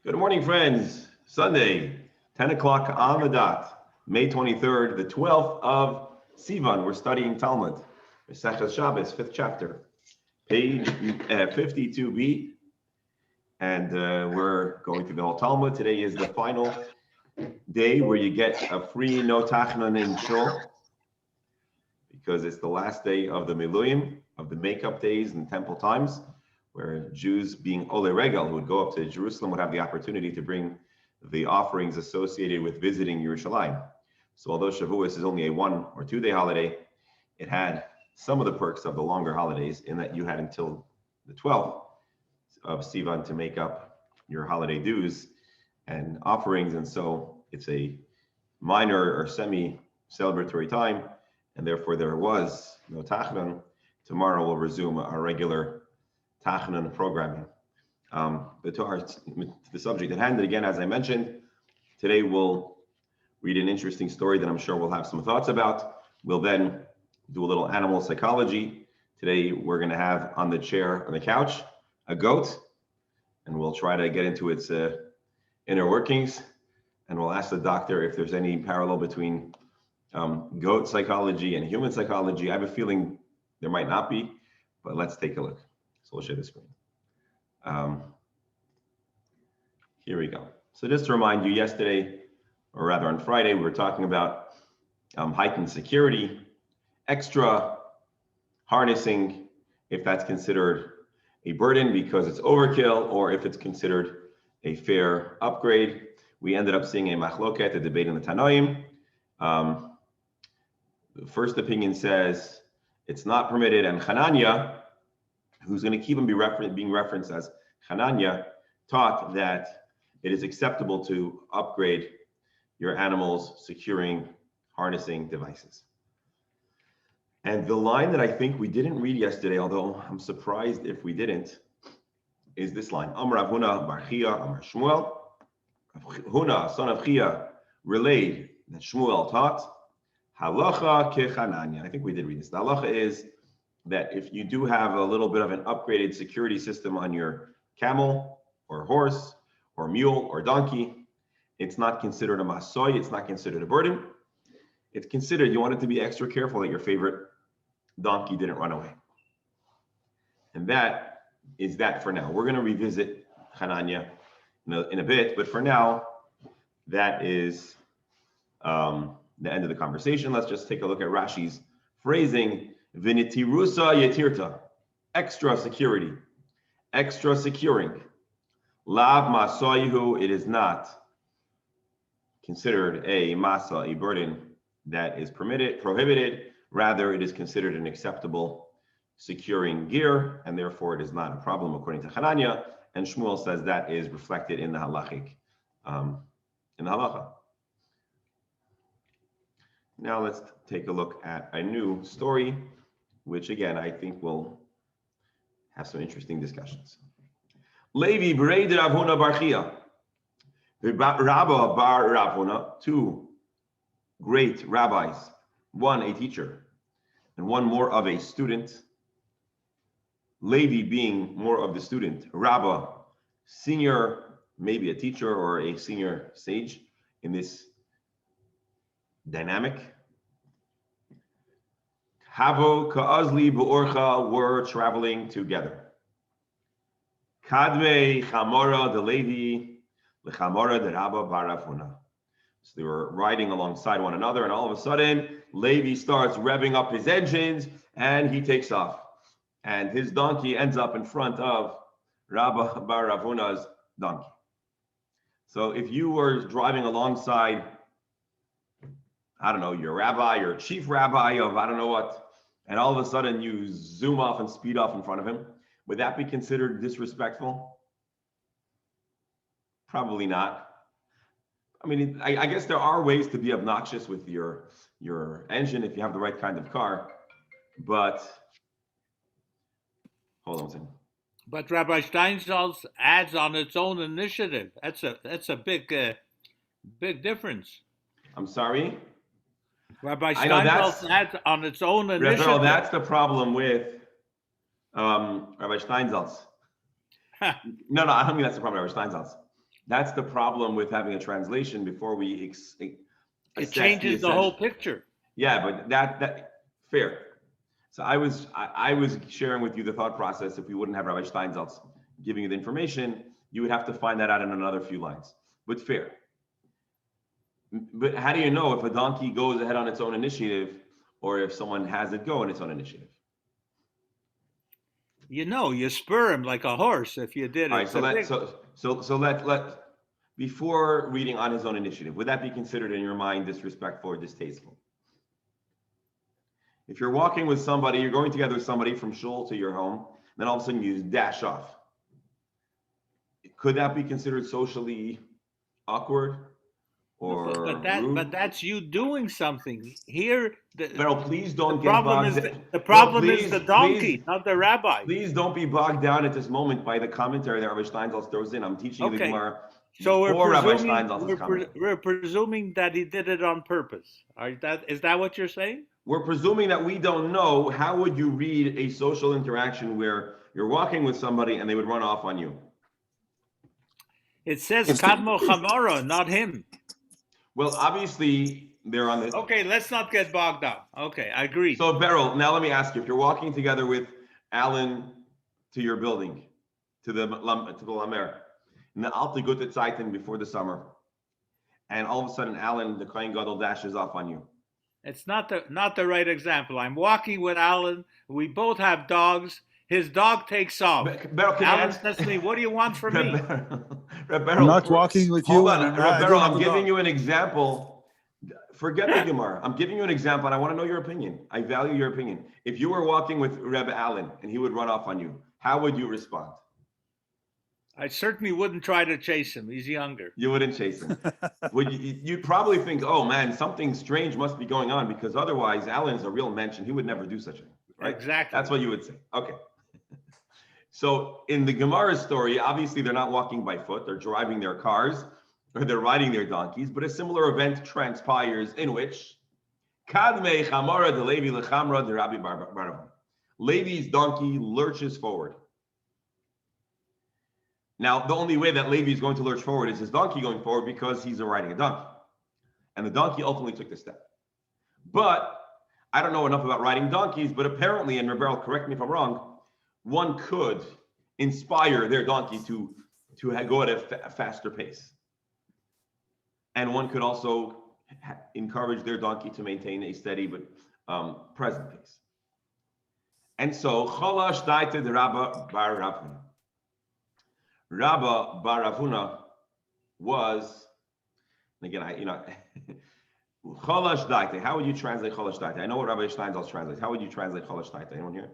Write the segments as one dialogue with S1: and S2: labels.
S1: Good morning, friends. Sunday, 10 o'clock on the dot, May 23rd, the 12th of Sivan. We're studying Talmud, Talmud Shabbat, 5th chapter, page 52b, and we're going through the whole Talmud. Today is the final day where you get a free no tachnon in shul, because it's the last day of the Miluyim, of the makeup days and temple times, where Jews being Ole Regel, who would go up to Jerusalem, would have the opportunity to bring the offerings associated with visiting Yerushalayim. So although Shavuos is only a 1 or 2 day holiday, it had some of the perks of the longer holidays in that you had until the 12th of Sivan to make up your holiday dues and offerings. And so it's a minor or semi-celebratory time, and therefore there was no tachnon. Tomorrow we'll resume our regular tachnon programming. But to the subject at hand, and again, as I mentioned, today we'll read an interesting story that I'm sure we'll have some thoughts about. We'll then do a little animal psychology. Today we're going to have on the chair, on the couch, a goat, and we'll try to get into its inner workings. And we'll ask the doctor if there's any parallel between goat psychology and human psychology. I have a feeling there might not be, but let's take a look. So we'll share the screen. Here we go. So just to remind you, yesterday, or rather on Friday, we were talking about heightened security, extra harnessing, if that's considered a burden because it's overkill, or if it's considered a fair upgrade. We ended up seeing a machloket, a debate in the Tanoim. The first opinion says it's not permitted, and Hananya, who's going to keep him being referenced as Hananya, taught that it is acceptable to upgrade your animal's securing, harnessing devices. And the line that I think we didn't read yesterday, although I'm surprised if we didn't, is this line. Amar Rav Huna bar Chia, Amar Shmuel. Huna, son of Chia, relayed that Shmuel taught, Halacha kechananya. I think we did read this. The halacha is that if you do have a little bit of an upgraded security system on your camel or horse or mule or donkey, it's not considered a masoy, it's not considered a burden. It's considered, you want it to be extra careful that your favorite donkey didn't run away. And that is that for now. We're going to revisit Hananya in a bit, but for now, that is the end of the conversation. Let's just take a look at Rashi's phrasing. Vinitirusa yetirta, extra security, extra securing. Lav masoyihu, it is not considered a masa, a burden that is prohibited. Rather, it is considered an acceptable securing gear, and therefore it is not a problem according to Hananya. And Shmuel says that is reflected in the halachic, in the halacha. Now let's take a look at a new story, which again, I think will have some interesting discussions. Levi Bereid Rav Huna bar Chia, Rabba bar Rav Huna, two great rabbis, one a teacher and one more of a student. Levi being more of the student, Rabba, senior, maybe a teacher or a senior sage in this dynamic. Havo ka'azli bu'orcha were traveling together. Kadme chamora de Levi lechamora de Rabba bar Rav Huna. So they were riding alongside one another, and all of a sudden, Levi starts revving up his engines, and he takes off. And his donkey ends up in front of Rabba bar Rav Huna's donkey. So if you were driving alongside, I don't know, your rabbi, your chief rabbi of I don't know what, and all of a sudden you zoom off and speed off in front of him, would that be considered disrespectful? Probably not. I mean, I guess there are ways to be obnoxious with your engine if you have the right kind of car, but hold on a second.
S2: But Rabbi Steinsaltz adds on its own initiative. That's a big difference.
S1: I'm sorry?
S2: Rabbi Steinsaltz adds on its own initiative.
S1: Raphael, that's the problem with Rabbi Steinsaltz. No, I don't mean that's the problem with Rabbi Steinsaltz. That's the problem with having a translation before we
S2: It
S1: assess
S2: changes the whole picture.
S1: Yeah, but that fair. So I was sharing with you the thought process. If we wouldn't have Rabbi Steinsaltz giving you the information, you would have to find that out in another few lines. But fair. But how do you know if a donkey goes ahead on its own initiative, or if someone has it go on its own initiative?
S2: You know, you spur him like a horse if you did it.
S1: All right, so let before reading on his own initiative, would that be considered in your mind disrespectful or distasteful? If you're walking with somebody, you're going together with somebody from shul to your home, then all of a sudden you dash off. Could that be considered socially awkward or rude?
S2: But that's you doing something here.
S1: But please don't
S2: the
S1: get
S2: problem
S1: bogged
S2: is
S1: down.
S2: the problem is the donkey, not the rabbi.
S1: Please don't be bogged down at this moment by the commentary that Rabbi Steinsaltz throws in. I'm teaching you the Gemara.
S2: So
S1: we're
S2: presuming that he did it on purpose. Is that what you're saying?
S1: We're presuming that we don't know. How would you read a social interaction where you're walking with somebody and they would run off on you?
S2: It says Kadmo Chamora, not him.
S1: Well, obviously they're on the.
S2: Okay, let's not get bogged down. Okay, I agree.
S1: So Beryl, now let me ask you: if you're walking together with Alan to your building, to the Lamer, in the Alte Gute Zeiten before the summer, and all of a sudden Alan, the Kohen Gadol, dashes off on you.
S2: It's not the right example. I'm walking with Alan. We both have dogs. His dog takes off. Alan says to me, "What do you want from me?"
S3: I'm not walking with you.
S1: I'm giving you an example. Forget the Gemara. I'm giving you an example, and I want to know your opinion. I value your opinion. If you were walking with Rebbe Allen and he would run off on you, how would you respond?
S2: I certainly wouldn't try to chase him. He's younger.
S1: You wouldn't chase him. You'd probably think, oh man, something strange must be going on, because otherwise Alan's a real mensch and he would never do such a thing. Right?
S2: Exactly.
S1: That's what you would say. Okay. So in the Gemara story, obviously they're not walking by foot, they're driving their cars or they're riding their donkeys, but a similar event transpires in which Kadmei Chamara de Levi Lechamra de Rabbi Baravon. Levi's donkey lurches forward. Now, the only way that Levi is going to lurch forward is his donkey going forward, because he's riding a donkey. And the donkey ultimately took the step. But I don't know enough about riding donkeys, but apparently, and Rebel, correct me if I'm wrong, one could inspire their donkey to go at a faster pace. And one could also encourage their donkey to maintain a steady but present pace. And so, Cholash daite de Rabba bar Ravuna. Rabba bar Ravuna was, again, Cholash daite. How would you translate Cholash daite? I know what Rabbi Steinsaltz translates. How would you translate Cholash daite? Anyone here?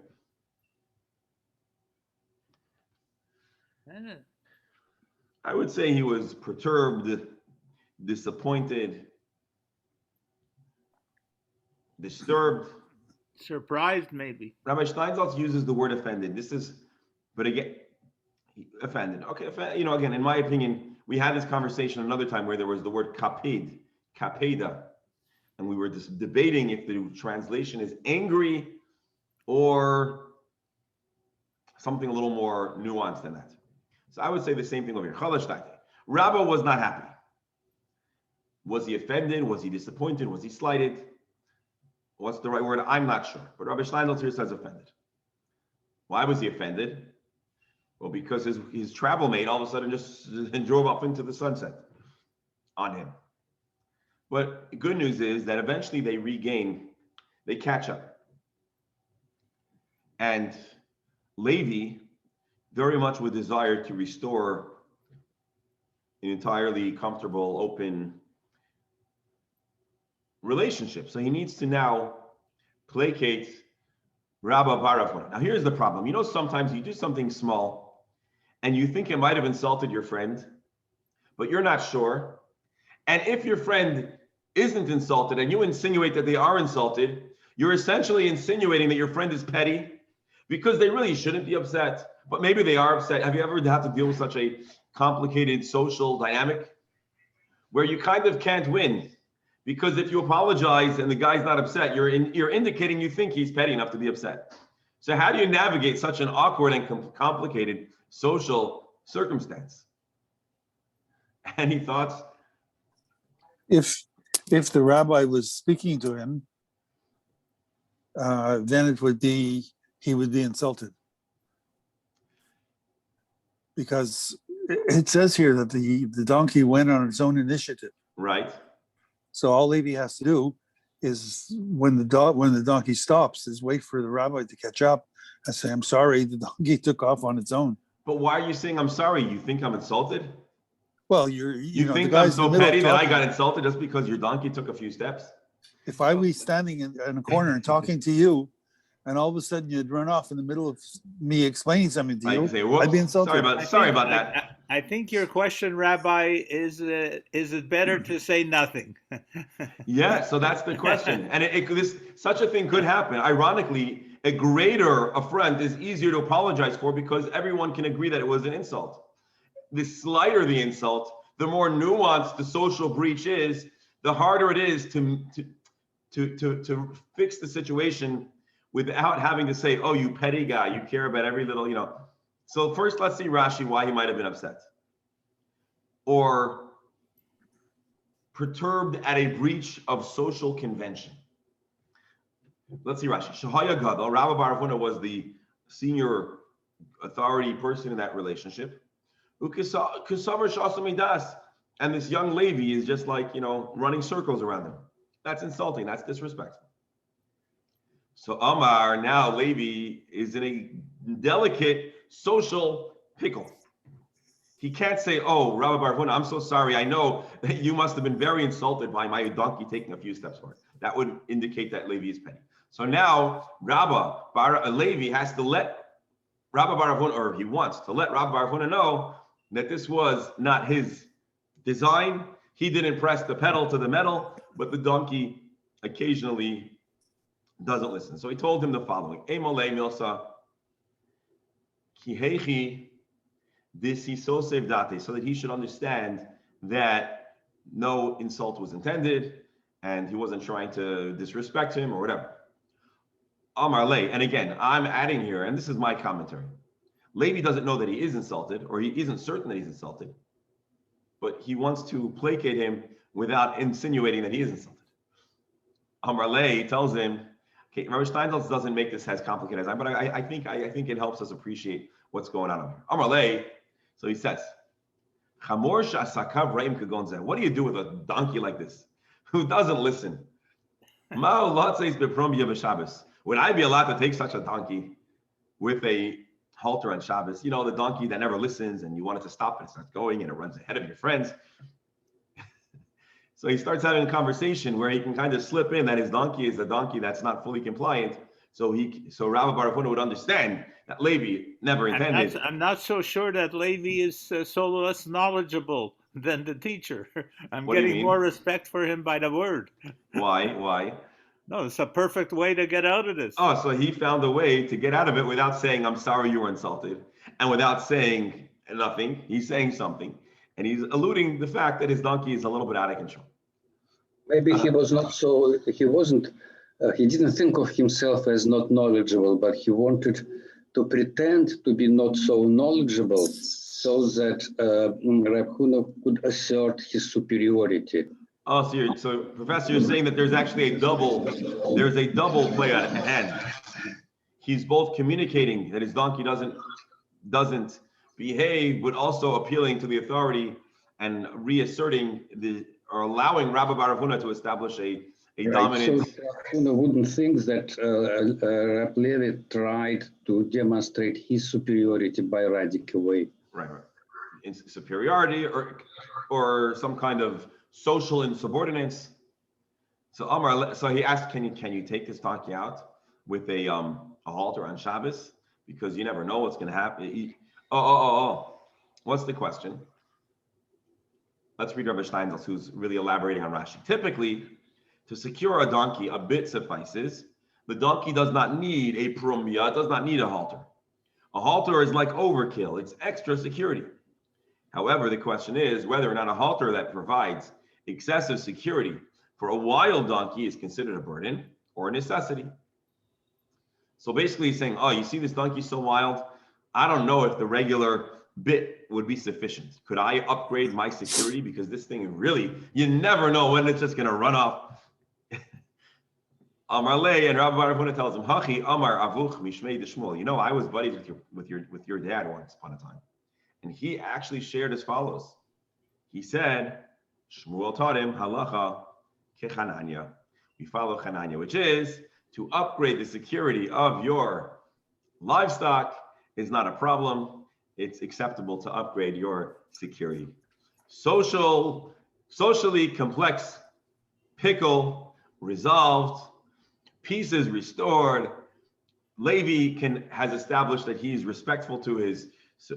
S1: I would say he was perturbed, disappointed, disturbed,
S2: surprised, maybe.
S1: Rabbi Steinsaltz uses the word offended. But again, offended. Okay, again, in my opinion, we had this conversation another time where there was the word kaped, kapeda, and we were just debating if the translation is angry or something a little more nuanced than that. So I would say the same thing over here. Rabba was not happy. Was he offended? Was he disappointed? Was he slighted? What's the right word? I'm not sure. But Rabbi Steinsaltz here says offended. Why was he offended? Well, because his travel mate all of a sudden just drove off into the sunset on him. But good news is that eventually they catch up. And Levi, very much with desire to restore an entirely comfortable, open relationship. So he needs to now placate Rabba Baravon. Now here's the problem. Sometimes you do something small and you think it might have insulted your friend, but you're not sure. And if your friend isn't insulted and you insinuate that they are insulted, you're essentially insinuating that your friend is petty, because they really shouldn't be upset, but maybe they are upset. Have you ever had to deal with such a complicated social dynamic where you kind of can't win? Because if you apologize and the guy's not upset, you're indicating you think he's petty enough to be upset. So how do you navigate such an awkward and complicated social circumstance? Any thoughts?
S3: If the rabbi was speaking to him, then he would be insulted. Because it says here that the donkey went on its own initiative.
S1: Right.
S3: So all Levi has to do is when the donkey stops, is wait for the rabbi to catch up and say, "I'm sorry, the donkey took off on its own."
S1: But why are you saying I'm sorry? You think I'm insulted?
S3: Well,
S1: you think I'm so petty that I got insulted just because your donkey took a few steps?
S3: If I was standing in a corner and talking to you, and all of a sudden you'd run off in the middle of me explaining something to you, I'd be insulted.
S1: Sorry about that.
S2: I think your question, Rabbi, is it better to say nothing?
S1: Yeah, so that's the question. And such a thing could happen. Ironically, a greater affront is easier to apologize for because everyone can agree that it was an insult. The slighter the insult, the more nuanced the social breach is, the harder it is to fix the situation without having to say, "Oh, you petty guy, you care about every little," So first, let's see Rashi why he might have been upset or perturbed at a breach of social convention. Let's see Rashi. Shahaya Gadol, Rabbi Bar Huna was the senior authority person in that relationship. And this young Levi is just like, running circles around him. That's insulting. That's disrespectful. So Amar, now Levi is in a delicate social pickle. He can't say, "Oh, Rabbi Bar Huna, I'm so sorry. I know that you must have been very insulted by my donkey taking a few steps forward." That would indicate that Levi is petty. So now Levi has to let Rabbi Bar Huna, or he wants to let Rabbi Bar Huna know that this was not his design. He didn't press the pedal to the metal, but the donkey occasionally doesn't listen. So he told him the following: Emolei milsa kihechi disisosev date, so that he should understand that no insult was intended and he wasn't trying to disrespect him or whatever. Amar Le, and again, I'm adding here, and this is my commentary. Levi doesn't know that he is insulted, or he isn't certain that he's insulted, but he wants to placate him without insinuating that he is insulted. Amar Le tells him, okay, Rabbi Steindl doesn't make this as complicated as I, but I think it helps us appreciate what's going on here. Amar Le, so he says, what do you do with a donkey like this who doesn't listen? Would I be allowed to take such a donkey with a halter on Shabbos? The donkey that never listens and you want it to stop and it starts going and it runs ahead of your friends. So he starts having a conversation where he can kind of slip in that his donkey is a donkey that's not fully compliant. So Rabbi Bar Huna would understand that Levi never intended.
S2: I'm not so sure that Levi is so less knowledgeable than the teacher. I'm getting more respect for him by the word.
S1: Why?
S2: No, it's a perfect way to get out of this.
S1: Oh, so he found a way to get out of it without saying, "I'm sorry you were insulted," and without saying nothing. He's saying something, and he's alluding the fact that his donkey is a little bit out of control.
S4: Maybe he didn't think of himself as not knowledgeable, but he wanted to pretend to be not so knowledgeable so that Reb Huna could assert his superiority.
S1: Oh, so Professor, you're saying that there's actually a double play at hand. He's both communicating that his donkey doesn't behave, but also appealing to the authority and reasserting or allowing Rabbi Bar Huna to establish a dominant.
S4: So Huna wouldn't think that Reb Levi tried to demonstrate his superiority by a radical way.
S1: Right. In superiority or some kind of social insubordinance. So he asked, can you take this donkey out with a halter on Shabbos? Because you never know what's going to happen. What's the question? Let's read Rabbi Steindl, who's really elaborating on Rashi. Typically, to secure a donkey, a bit suffices. The donkey does not need a prumya, it does not need a halter. A halter is like overkill, it's extra security. However, the question is whether or not a halter that provides excessive security for a wild donkey is considered a burden or a necessity. So basically he's saying, you see this donkey so wild? I don't know if the regular bit would be sufficient? Could I upgrade my security? Because this thing really, you never know when it's just going to run off. Amar Le, and Rabbi Baruch Huna tells him, Hachi Amar Avuch Mishmei Deshmuel. You know, I was buddies with your dad once upon a time, and he actually shared as follows. He said, Shmuel taught him halacha kechananya. We follow Chananya, which is to upgrade the security of your livestock is not a problem. It's acceptable to upgrade your security. Socially complex pickle resolved, pieces restored. Levi has established that he's respectful to his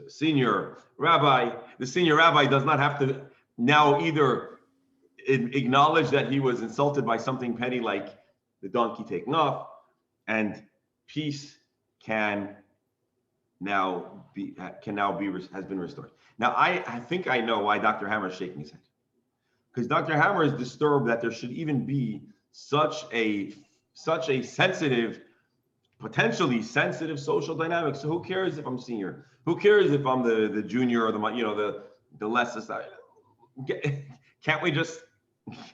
S1: senior rabbi. The senior rabbi does not have to now either acknowledge that he was insulted by something petty like the donkey taking off, and peace has been restored. Now I think I know why Dr. Hammer is shaking his head, because Dr. Hammer is disturbed that there should even be such a sensitive, potentially sensitive social dynamic. So who cares if I'm senior? Who cares if I'm the junior or the less society? Can't we just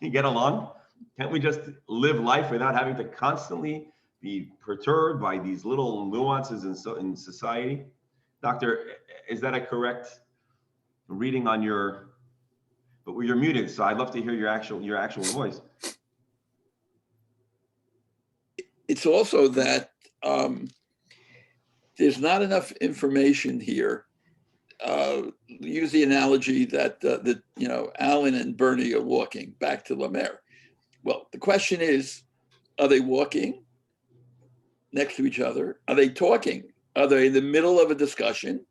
S1: get along? Can't we just live life without having to constantly be perturbed by these little nuances in society? Doctor, is that a correct reading on your? But you're muted, so I'd love to hear your actual voice.
S5: It's also that there's not enough information here. Use the analogy that Alan and Bernie are walking back to Lamer. Well, the question is, are they walking next to each other? Are they talking? Are they in the middle of a discussion?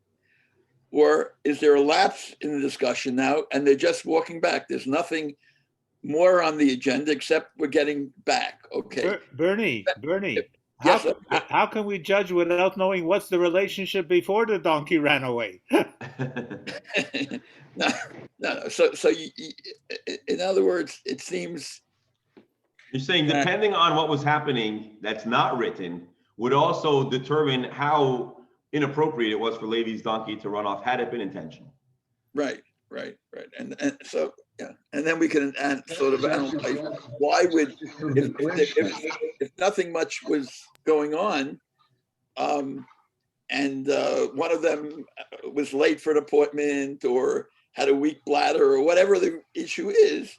S5: Or is there a lapse in the discussion now and they're just walking back? There's nothing more on the agenda except we're getting back. Okay.
S2: Bernie,
S5: Yes,
S2: how can we judge without knowing what's the relationship before the donkey ran away?
S5: No. So in other words, it seems
S1: you're saying depending on what was happening that's not written would also determine how inappropriate it was for Levi's donkey to run off had it been intentional.
S5: Right. And so, yeah. And then we can sort of analyze why would, if nothing much was going on, and one of them was late for an appointment or had a weak bladder or whatever the issue is,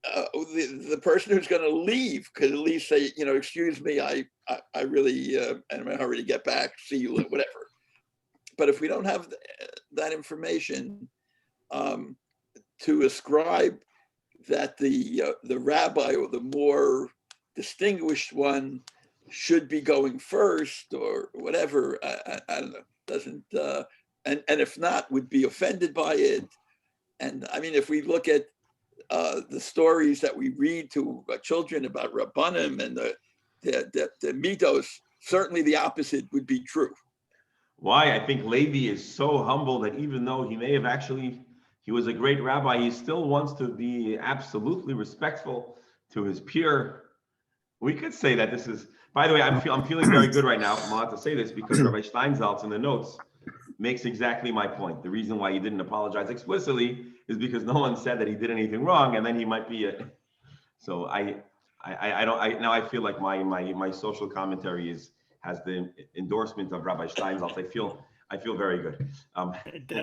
S5: the person who's going to leave could at least say, excuse me, I really am in a hurry to get back, see you, whatever. But if we don't have that information, to ascribe that the rabbi or the more distinguished one should be going first or whatever, I don't know, doesn't, and if not, would be offended by it. And I mean, if we look at the stories that we read to children about Rabbanim and the mitos, certainly the opposite would be true.
S1: Why? I think Levi is so humble that even though he was a great rabbi, he still wants to be absolutely respectful to his peer. We could say that this is, by the way, I'm feeling very good right now. I'm allowed to say this because Rabbi Steinsaltz in the notes makes exactly my point. The reason why he didn't apologize explicitly is because no one said that he did anything wrong, and then he might be so I feel like my social commentary has the endorsement of Rabbi Steinsaltz. I feel very good.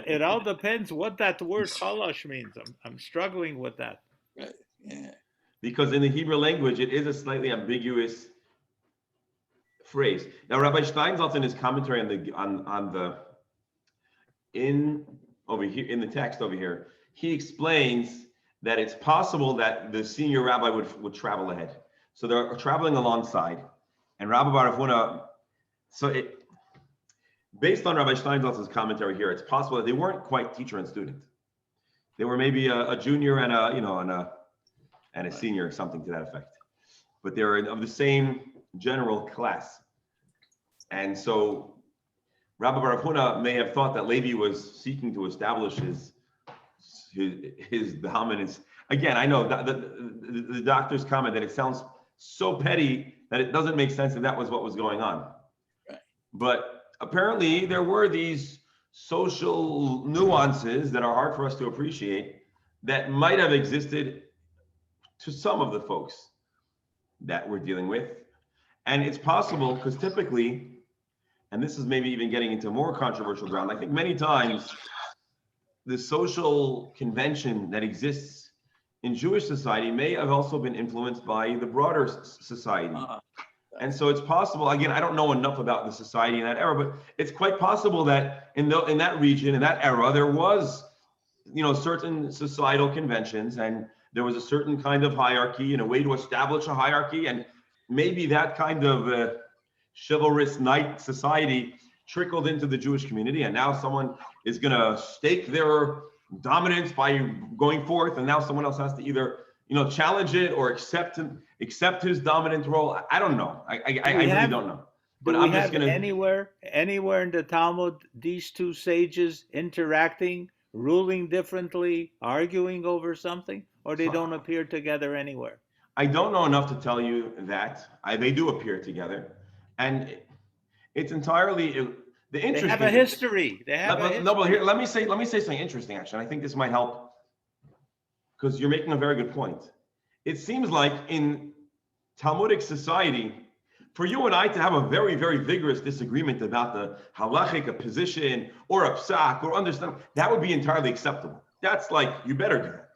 S2: It all depends what that word chalash means. I'm struggling with that.
S5: Right. Yeah.
S1: Because in the Hebrew language, it is a slightly ambiguous phrase. Now, Rabbi Steinsaltz in his commentary in the text over here, he explains that it's possible that the senior rabbi would travel ahead. So they're traveling alongside, and Rabbi Baruch Huna. Based on Rabbi Steinsaltz's commentary here, it's possible that they weren't quite teacher and student. They were maybe a junior and a senior, something to that effect. But they were of the same general class. And so Rabbi Baruch Huna may have thought that Levi was seeking to establish his dominance. Again, I know that the doctor's comment that it sounds so petty that it doesn't make sense that was what was going on.
S5: Right.
S1: But apparently there were these social nuances that are hard for us to appreciate that might have existed to some of the folks that we're dealing with. And it's possible because typically, and this is maybe even getting into more controversial ground, I think many times the social convention that exists in Jewish society may have also been influenced by the broader society. And so it's possible, again, I don't know enough about the society in that era, but it's quite possible that in that region, in that era, there was, certain societal conventions, and there was a certain kind of hierarchy and a way to establish a hierarchy. And maybe that kind of chivalrous knight society trickled into the Jewish community. And now someone is going to stake their dominance by going forth. And now someone else has to either, challenge it or accept his dominant role. I don't know. I really don't know. But I'm just going to.
S2: Anywhere in the Talmud, these two sages interacting, ruling differently, arguing over something, or they don't appear together anywhere?
S1: I don't know enough to tell you that. They do appear together. And it's entirely the interesting.
S2: They have a history.
S1: No, but here, let me say something interesting. Actually, I think this might help because you're making a very good point. It seems like in Talmudic society, for you and I to have a very, very vigorous disagreement about the halachic position or a psak or understand, that would be entirely acceptable. That's like, you better do that.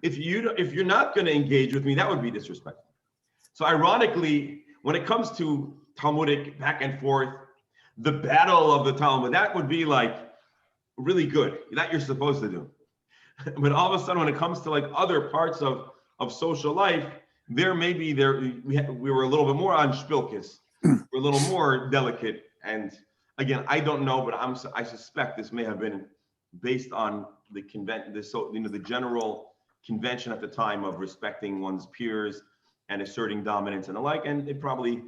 S1: If you're not going to engage with me, that would be disrespectful. So ironically, when it comes to Talmudic back and forth, the battle of the Talmud, that would be like really good. That you're supposed to do. But all of a sudden, when it comes to like other parts of social life, we were a little bit more on shpilkis. We're a little more delicate. And again, I don't know, but I suspect this may have been based on the general convention at the time of respecting one's peers and asserting dominance and the like, and it probably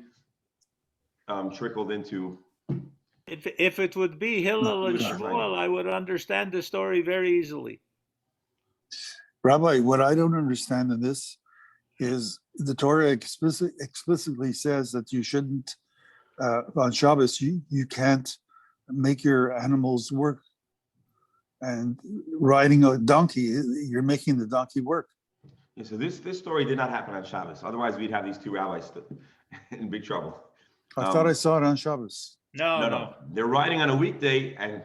S1: trickled into.
S2: If it would be Hillel and Shmuel, I would understand the story very easily.
S3: Rabbi, what I don't understand in this is the Torah explicitly says that you shouldn't, on Shabbos, you can't make your animals work. And riding a donkey, you're making the donkey work.
S1: Yeah, so this story did not happen on Shabbos. Otherwise, we'd have these two rabbis in big trouble.
S3: I thought I saw it on Shabbos.
S2: No.
S1: They're riding on a weekday, and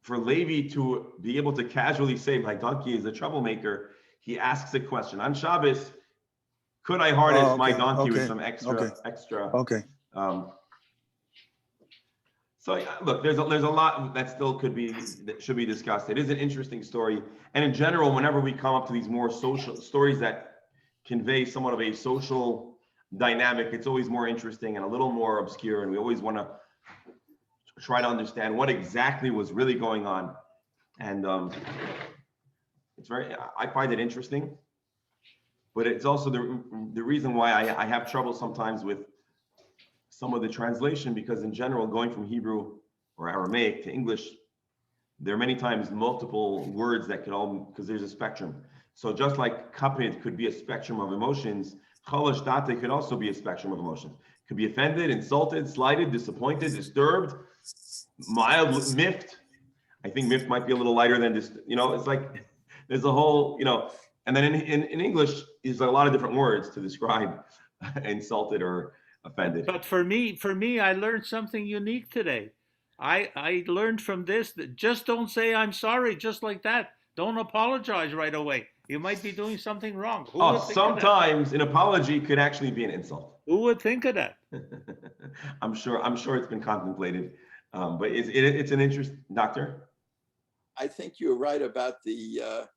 S1: for Levi to be able to casually say, my donkey is a troublemaker, he asks a question. On Shabbos, could I harness my donkey with some extra?
S3: Okay.
S1: So look, there's a lot that should be discussed. It is an interesting story, and in general, whenever we come up to these more social stories that convey somewhat of a social dynamic, it's always more interesting and a little more obscure, and we always want to try to understand what exactly was really going on. And I find it interesting, but it's also the reason why I have trouble sometimes with some of the translation, because in general, going from Hebrew or Aramaic to English, there are many times multiple words that because there's a spectrum. So just like kapid could be a spectrum of emotions, chalash date could also be a spectrum of emotions. Could be offended, insulted, slighted, disappointed, disturbed, mild, miffed. I think miffed might be a little lighter than this. It's like there's a whole, and then in English, there's a lot of different words to describe insulted or offended.
S2: But for me, I learned something unique today. I learned from this that just don't say I'm sorry, just like that. Don't apologize right away. You might be doing something wrong.
S1: Sometimes an apology could actually be an insult.
S2: Who would think of that?
S1: I'm sure it's been contemplated, but it's an interest, Doctor.
S5: I think you're right about the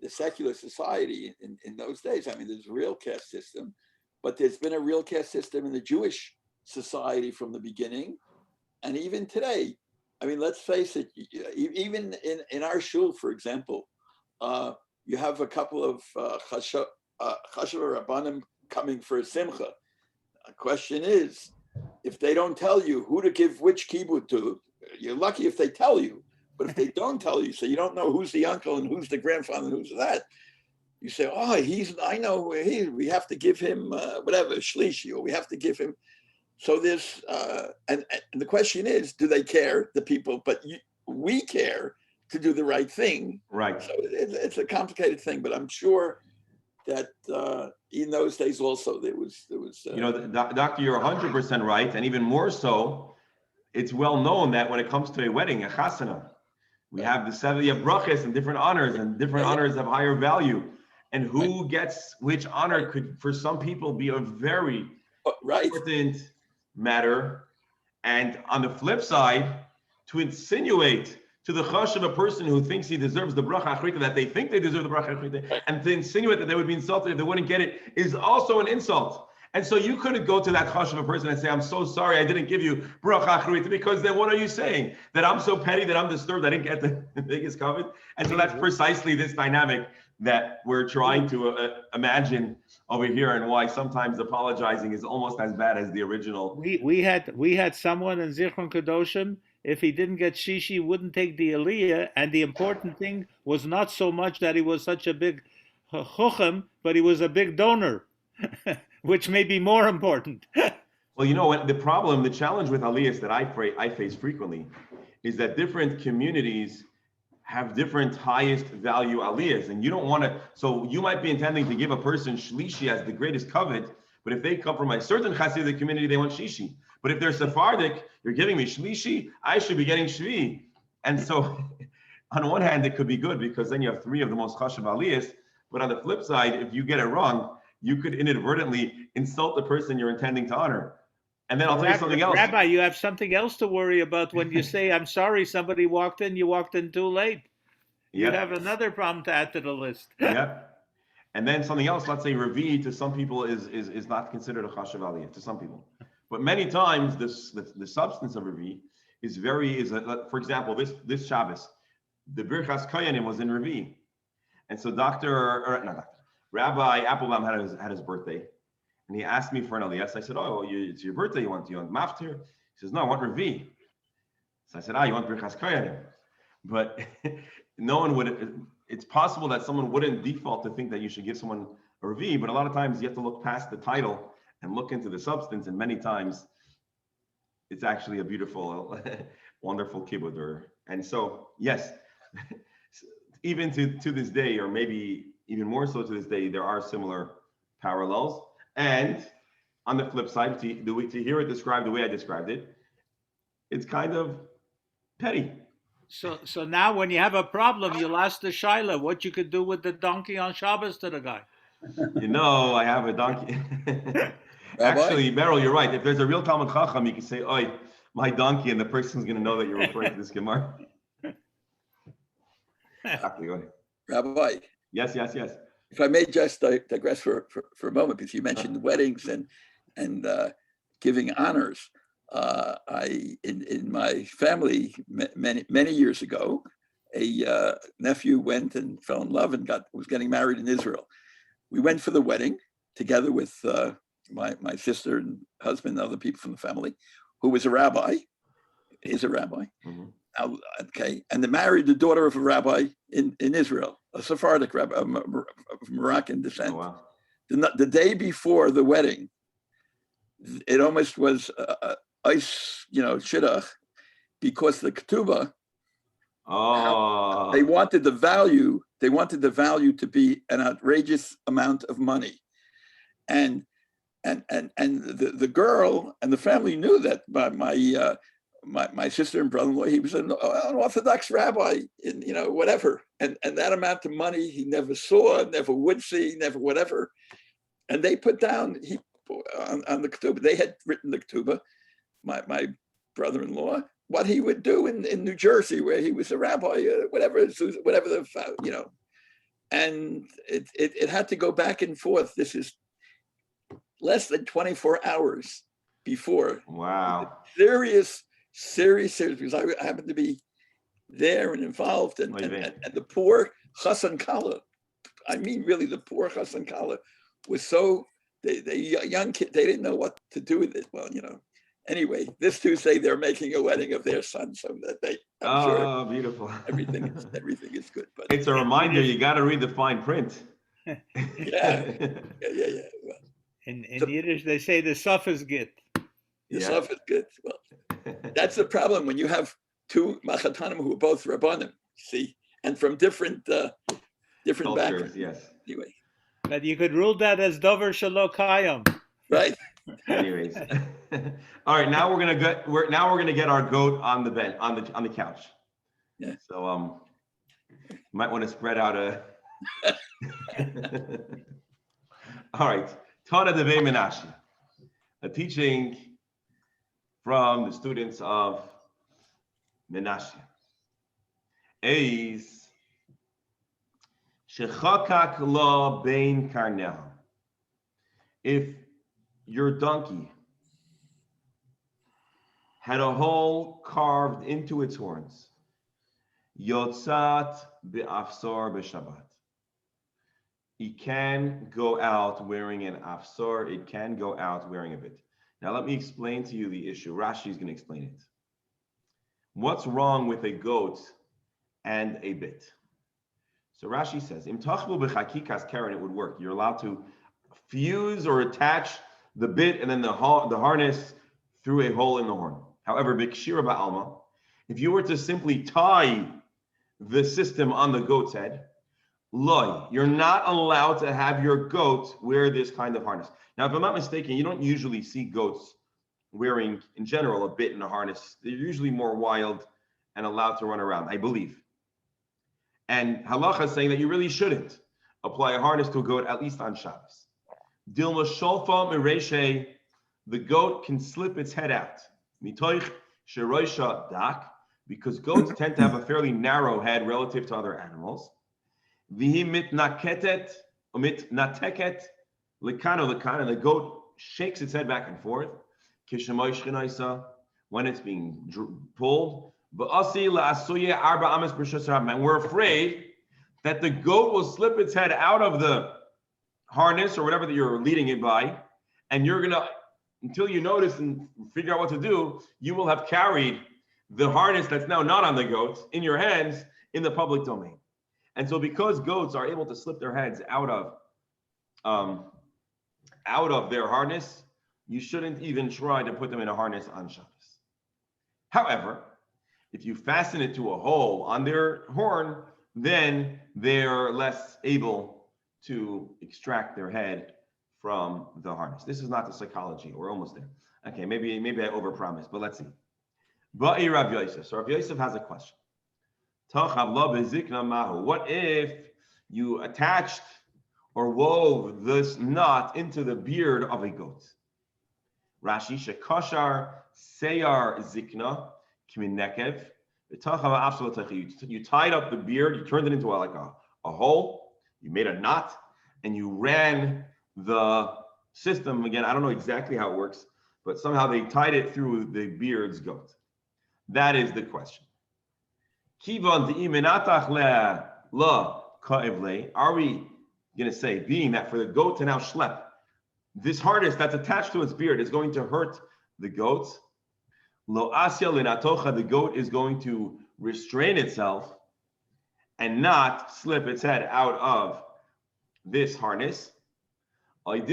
S5: secular society in those days. I mean, there's a real caste system, but there's been a real caste system in the Jewish society from the beginning, and even today. I mean, let's face it. Even in our shul, for example, you have a couple of chashav rabbanim coming for a simcha. The question is, if they don't tell you who to give which kibbut to, you're lucky if they tell you. But if they don't tell you, so you don't know who's the uncle and who's the grandfather and who's that, you say, oh, I know who he is. We have to give him whatever, shlishi, or we have to give him. So there's, and the question is, do they care, the people? But we care to do the right thing.
S1: Right.
S5: So it's a complicated thing, but I'm sure that in those days also there was.
S1: Doctor, you're 100% right, and even more so, it's well known that when it comes to a wedding, a chasana, we have the 70 brachas and different honors, and different honors have higher value. And who gets which honor could, for some people, be a very important matter. And on the flip side, to insinuate to the chash of a person who thinks he deserves the bracha achrita, that they think they deserve the bracha achrita, and to insinuate that they would be insulted if they wouldn't get it, is also an insult. And so you couldn't go to that chash of a person and say, I'm so sorry I didn't give you bracha achrita, because then what are you saying? That I'm so petty that I'm disturbed I didn't get the biggest covet? And so that's precisely this dynamic that we're trying to imagine over here, and why sometimes apologizing is almost as bad as the original.
S2: We had someone in Zichron Kedoshim, if he didn't get shishi, wouldn't take the aliyah, and the important thing was not so much that he was such a big chochem, but he was a big donor, which may be more important.
S1: Well, you know what, the challenge with aliyahs that I face frequently is that different communities have different highest value aliyahs, and you don't want to, so you might be intending to give a person shlishi as the greatest covet, but if they come from a certain Hasidic community, they want shishi. But if they're Sephardic, you're giving me shlishi, I should be getting shvi. And so on one hand, it could be good because then you have three of the most chashuv aliyahs, but on the flip side, if you get it wrong, you could inadvertently insult the person you're intending to honor. And then I'll tell you something else.
S2: Rabbi, you have something else to worry about when you say, I'm sorry, somebody walked in, you walked in too late. You have another problem to add to the list.
S1: Yeah. And then something else, let's say Revi to some people is not considered a chashuv aliyah, to some people. But many times the substance of Revi is for example, this Shabbos, the Birchas Koyanim was in Revi. And so Rabbi Applebaum had his birthday. And he asked me for an aliyah. So I said, oh, it's your birthday. You want maftir? He says, no, I want Revi. So I said, you want Birchas Koyanim. But no one would, it's possible that someone wouldn't default to think that you should give someone a Revi, but a lot of times you have to look past the title and look into the substance. And many times it's actually a beautiful, wonderful kibbutz. And so, yes, even to this day, or maybe even more so to this day, there are similar parallels. And on the flip side, to hear it described the way I described it, it's kind of petty.
S2: So now when you have a problem, you'll ask the Shaila what you could do with the donkey on Shabbos to the guy.
S1: I have a donkey. Actually, Beryl, you're right. If there's a real Talmud Chacham, you can say, "Oi, my donkey," and the person's going to know that you're referring to this Gemara. Exactly.
S5: Rabbi.
S1: Yes.
S5: If I may just digress for a moment, because you mentioned weddings and giving honors. In my family many years ago, a nephew went and fell in love and was getting married in Israel. We went for the wedding together with my sister and husband and other people from the family, who was a rabbi, is a rabbi. Mm-hmm. Okay, and they married the daughter of a rabbi in Israel, a Sephardic rabbi of Moroccan descent. Oh, wow. The day before the wedding, it almost was ice, shidduch, because the ketubah.
S1: Oh.
S5: They wanted the value to be an outrageous amount of money, and the girl and the family knew that. My sister and brother-in-law, he was an Orthodox rabbi, in whatever, and that amount of money he never saw, never would see, never whatever, and they put down on the ketubah. They had written the ketubah. My brother-in-law, what he would do in New Jersey, where he was a rabbi, whatever, and it had to go back and forth. This is less than 24 hours before.
S1: Wow.
S5: Serious, because I happened to be there and involved, and the poor Chassan Kala, I mean, really, the poor Chassan Kala was so, the young kid, they didn't know what to do with it. Well, anyway, this Tuesday they're making a wedding of their son, so that I'm sure
S1: beautiful.
S5: everything is good. But
S1: it's a reminder, you got to read the fine print.
S5: Yeah. Well,
S2: in Yiddish, they say the Suf is good.
S5: The Suf is good. Well, that's the problem when you have two Machatanim who were both Rabbanim, see, and from different
S1: Cultures,
S5: backgrounds.
S1: yes.
S5: Anyway,
S2: But you could rule that as Dover Shelo Kayam.
S5: right?
S1: Anyways, all right. Now we're gonna get our goat on the bed on the couch.
S5: Yeah.
S1: So you might want to spread out a. All right. Tana Devei Menashe, a teaching from the students of Menashe. Is Shechakak la bein karnel. If your donkey had a hole carved into its horns, yotzat be'afsor b'Shabbat. It can go out wearing an afsor. It can go out wearing a bit. Now let me explain to you the issue. Rashi is going to explain it. What's wrong with a goat and a bit? So Rashi says, Im tachlu b'chakikas karen, it would work. You're allowed to fuse or attach the bit and then the harness through a hole in the horn. However, b'kshira ba'alma, if you were to simply tie the system on the goat's head, loy, you're not allowed to have your goat wear this kind of harness. Now, if I'm not mistaken, you don't usually see goats wearing, in general, a bit and a harness. They're usually more wild and allowed to run around, I believe. And halacha is saying that you really shouldn't apply a harness to a goat, at least on Shabbos. Dilma sholfa mereshe, the goat can slip its head out. Mitoich sheroisha dak, because goats tend to have a fairly narrow head relative to other animals. Vihi mitnaketet, mitnateket, likano likana, the goat shakes its head back and forth. Kishamoy shchinaisa, when it's being pulled. And we're afraid that the goat will slip its head out of the harness or whatever that you're leading it by, and you're gonna, until you notice and figure out what to do, you will have carried the harness that's now not on the goat in your hands in the public domain. And so because goats are able to slip their heads out of their harness, you shouldn't even try to put them in a harness on Shabbos. However, if you fasten it to a hole on their horn, then they're less able to extract their head from the harness. This is not the psychology. We're almost there. Okay, maybe I overpromised, but let's see. Ba'i Rav Yosef. So Rav Yosef has a question. What if you attached or wove this knot into the beard of a goat? Rashi shekashar seyar zikna kimin nekev. You tied up the beard, you turned it into a hole, you made a knot, and you ran the system. Again, I don't know exactly how it works, but somehow they tied it through the beard's goat. That is the question. Are we going to say, being that for the goat to now schlep, this harness that's attached to its beard is going to hurt the goat? Lo asya linatocha, the goat is going to restrain itself and not slip its head out of this harness. We're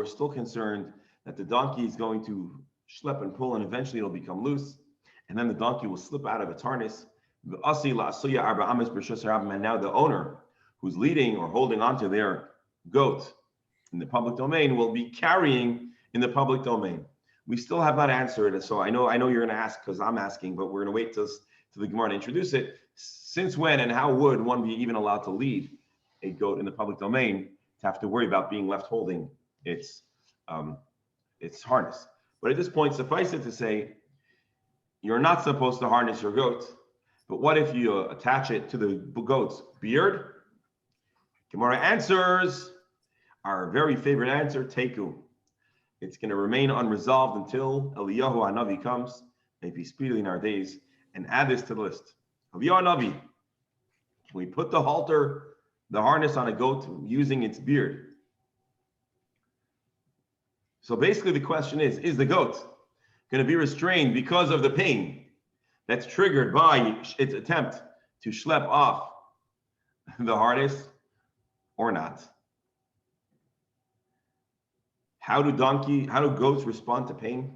S1: still concerned that the donkey is going to schlep and pull, and eventually it'll become loose, and then the donkey will slip out of its harness. And now the owner who's leading or holding onto their goat in the public domain will be carrying in the public domain. We still have not answered it, so I know you're going to ask because I'm asking, but we're going to wait till the Gemara to introduce it. Since when and how would one be even allowed to lead a goat in the public domain to have to worry about being left holding its harness? But at this point, suffice it to say, you're not supposed to harness your goat. But what if you attach it to the goat's beard? Gemara answers our very favorite answer, teku. It's going to remain unresolved until Eliyahu Hanavi comes, maybe speedily in our days, and add this to the list. Eliyahu Hanavi, can we put the harness on a goat using its beard? So basically the question is the goat going to be restrained because of the pain that's triggered by its attempt to schlep off the harness or not? How do goats respond to pain?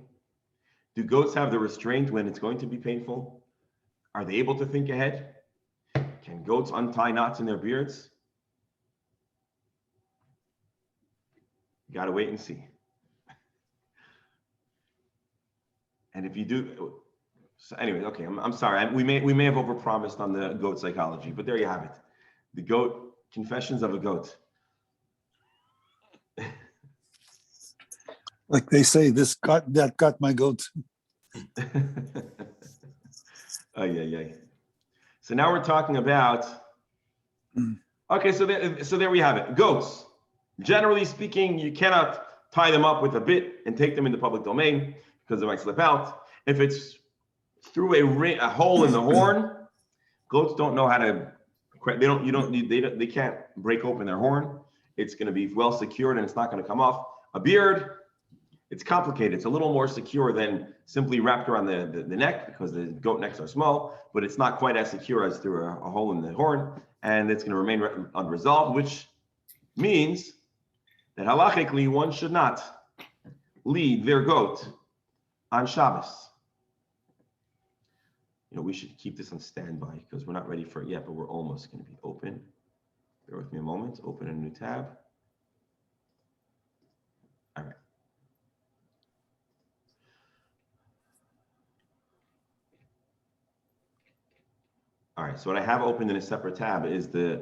S1: Do goats have the restraint when it's going to be painful? Are they able to think ahead? Can goats untie knots in their beards? You got to wait and see. And if you do, so anyway, okay, I'm sorry. We may have overpromised on the goat psychology, but there you have it. The goat, Confessions of a Goat.
S3: Like they say, that got my goat.
S1: Ay. So now we're talking about, okay, so there we have it. Goats, generally speaking, you cannot tie them up with a bit and take them in the public domain because they might slip out. If it's through a hole in the horn, goats don't know how to, they can't break open their horn. It's going to be well secured and it's not going to come off. A beard, it's complicated. It's a little more secure than simply wrapped around the neck because the goat necks are small, but it's not quite as secure as through a hole in the horn, and it's going to remain unresolved, which means that halachically one should not lead their goat on Shabbos. We should keep this on standby because we're not ready for it yet, but we're almost going to be open. Bear with me a moment. Open a new tab. All right. All right, so what I have opened in a separate tab is the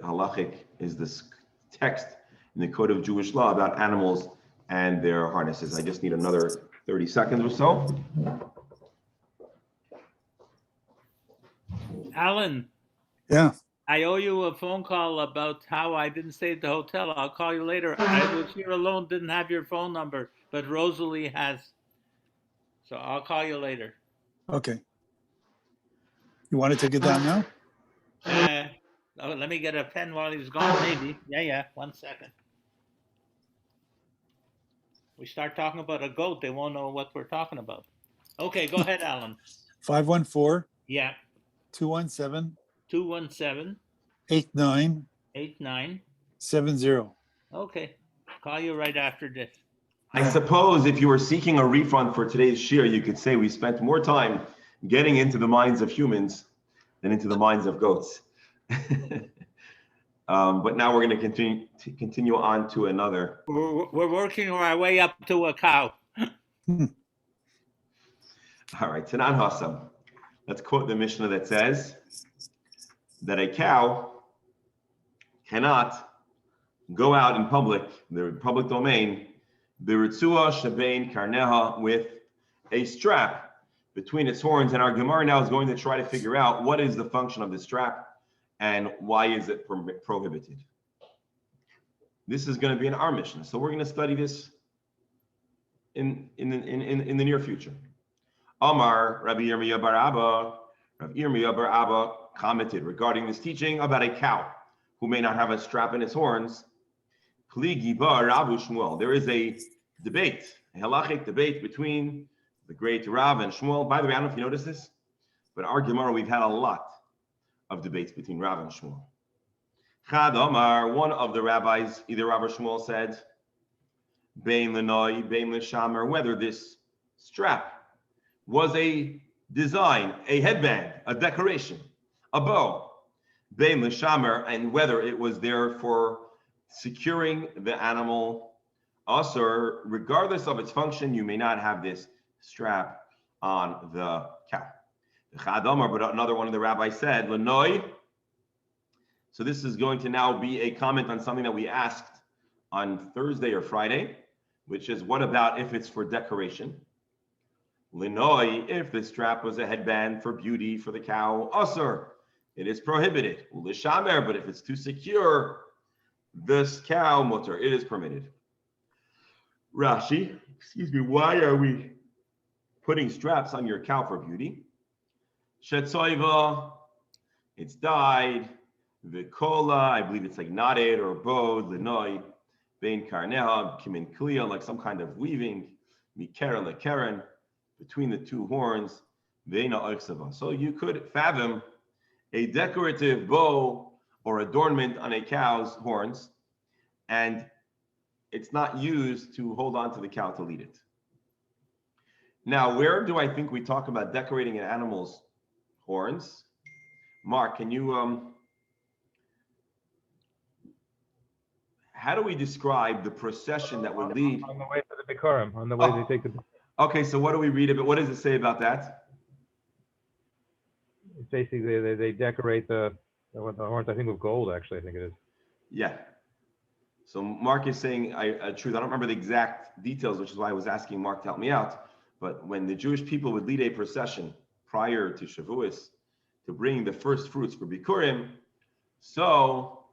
S1: this text in the Code of Jewish Law about animals and their harnesses. I just need another 30 seconds or so.
S2: Alan.
S3: Yeah.
S2: I owe you a phone call about how I didn't stay at the hotel. I'll call you later. I was here alone, didn't have your phone number, but Rosalie has. So I'll call you later.
S3: Okay. You want to take it down now?
S2: Let me get a pen while he's gone, maybe. Yeah. 1 second. We start talking about a goat, they won't know what we're talking about. Okay, go ahead, Alan.
S3: 514.
S2: Yeah.
S3: 217.
S2: 217.
S3: 89.
S2: 89.
S3: 70.
S2: Okay. Call you right after this.
S1: I suppose if you were seeking a refund for today's shir, you could say we spent more time getting into the minds of humans than into the minds of goats. But now we're going to continue on to another.
S2: We're working our way up to a cow.
S1: All right, Tanan Hassam. Let's quote the Mishnah that says that a cow cannot go out in public, the public domain, b'ritzua shebein karneha, with a strap between its horns. And our Gemara now is going to try to figure out what is the function of the strap and why is it prohibited. This is going to be in our Mishnah, so we're going to study this in the near future. Amar Rabbi Yirmiyah bar Abba. Rabbi Yirmiyah bar Abba commented regarding this teaching about a cow who may not have a strap in its horns. Pligi bar Rav Shmuel. There is a debate, a halachic debate between the great Rav and Shmuel. By the way, I don't know if you noticed this, but our Gemara, we've had a lot of debates between Rav and Shmuel. Chad Omar, one of the rabbis, either Rav or Shmuel, said, Bein Lenoi, Bein Leshamer, whether this strap was a design, a headband, a decoration, a bow, Bein Leshamer, and whether it was there for securing the animal. Also, regardless of its function, you may not have this strap on the cow. But another one of the rabbis said, Lenoi. So this is going to now be a comment on something that we asked on Thursday or Friday, which is, what about if it's for decoration? Lenoi, if the strap was a headband for beauty for the cow, asur, it is prohibited. Ulishamer, but if it's to secure this cow, mutter, it is permitted. Rashi, why are we putting straps on your cow for beauty? Shetzoiva, it's dyed. Vikola, I believe it's like knotted or bowed. Lenoi, bein karneha, kimin kliya, like some kind of weaving. Mikera lekeren, between the two horns. Veina oiksava. So you could fathom a decorative bow or adornment on a cow's horns, and it's not used to hold on to the cow to lead it. Now, where do I think we talk about decorating an animal's horns? Mark, can you, how do we describe the procession that would lead?
S6: On the way to the Bikurim, on the way they take the.
S1: Okay, so what do we read about? What does it say about that?
S6: Basically, they decorate the horns. I think with gold. Actually, I think it is.
S1: Yeah. So Mark is saying truth. I don't remember the exact details, which is why I was asking Mark to help me out. But when the Jewish people would lead a procession prior to Shavuos to bring the first fruits for Bikurim, so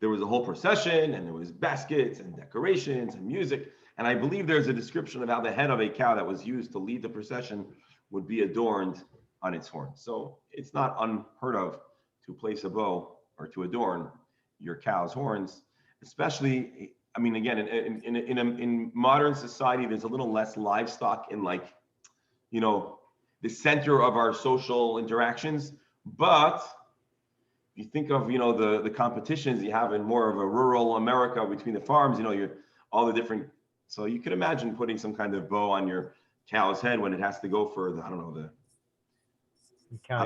S1: there was a whole procession and there was baskets and decorations and music. And I believe there's a description of how the head of a cow that was used to lead the procession would be adorned on its horn. So it's not unheard of to place a bow or to adorn your cow's horns, especially, I mean, again, in modern society, there's a little less livestock in, like, you know, the center of our social interactions. But if you think of, you know, the competitions you have in more of a rural America between the farms, you know, you're all the different, so you could imagine putting some kind of bow on your cow's head when it has to go for the, I don't know, I